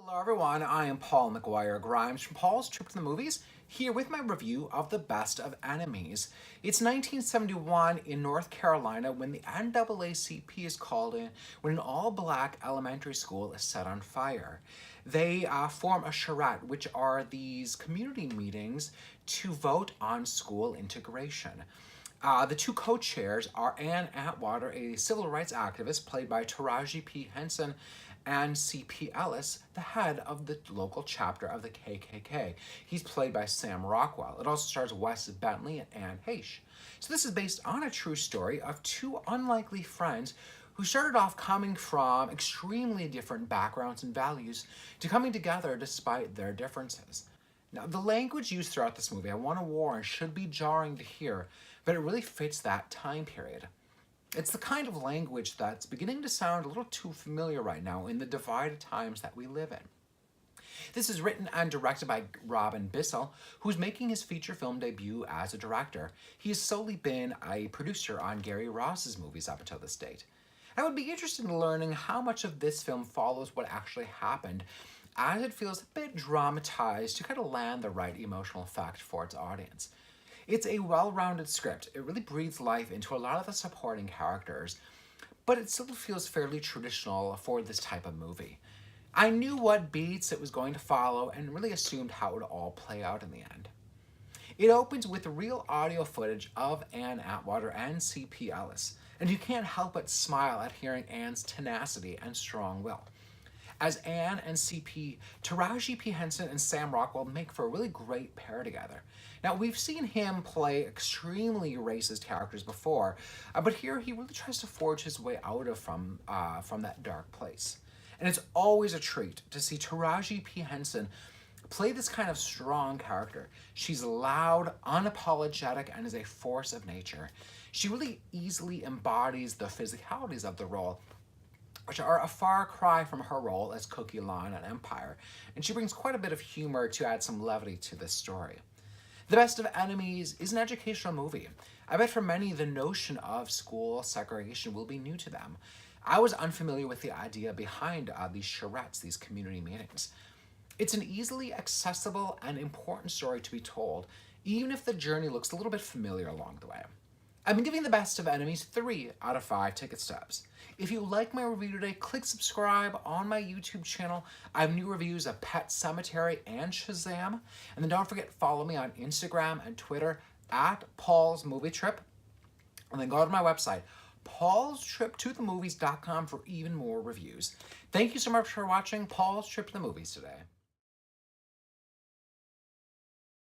Hello everyone, I am Paul McGuire Grimes from Paul's Trip to the Movies, here with my review of The Best of Enemies. It's 1971 in North Carolina when the NAACP is called in when an all-black elementary school is set on fire. They form a charrette, which are these community meetings to vote on school integration. The two co-chairs are Ann Atwater, a civil rights activist played by Taraji P. Henson, and C.P. Ellis, the head of the local chapter of the KKK. He's played by Sam Rockwell. It also stars Wes Bentley and Anne Heche. So this is based on a true story of two unlikely friends who started off coming from extremely different backgrounds and values to coming together despite their differences. Now, the language used throughout this movie, I want to warn, should be jarring to hear, but it really fits that time period. It's the kind of language that's beginning to sound a little too familiar right now in the divided times that we live in. This is written and directed by Robin Bissell, who's making his feature film debut as a director. He has solely been a producer on Gary Ross's movies up until this date. I would be interested in learning how much of this film follows what actually happened, as it feels a bit dramatized to kind of land the right emotional effect for its audience. It's a well-rounded script. It really breathes life into a lot of the supporting characters, but it still feels fairly traditional for this type of movie. I knew what beats it was going to follow and really assumed how it would all play out in the end. It opens with real audio footage of Ann Atwater and C.P. Ellis, and you can't help but smile at hearing Ann's tenacity and strong will. As Ann and C.P., Taraji P. Henson and Sam Rockwell make for a really great pair together. Now, we've seen him play extremely racist characters before, but here he really tries to forge his way out of from that dark place. And it's always a treat to see Taraji P. Henson play this kind of strong character. She's loud, unapologetic, and is a force of nature. She really easily embodies the physicalities of the role, which are a far cry from her role as Cookie Lon on Empire, and she brings quite a bit of humor to add some levity to this story. The Best of Enemies is an educational movie. I bet for many the notion of school segregation will be new to them. I was unfamiliar with the idea behind these charrettes, these community meetings. It's an easily accessible and important story to be told, even if the journey looks a little bit familiar along the way. I've been giving The Best of Enemies 3 out of 5 ticket stubs. If you like my review today, click subscribe on my YouTube channel. I have new reviews of Pet Sematary and Shazam. And then don't forget, follow me on Instagram and Twitter at Paul's Movie Trip. And then go to my website, paulstriptothemovies.com, for even more reviews. Thank you so much for watching Paul's Trip to the Movies today.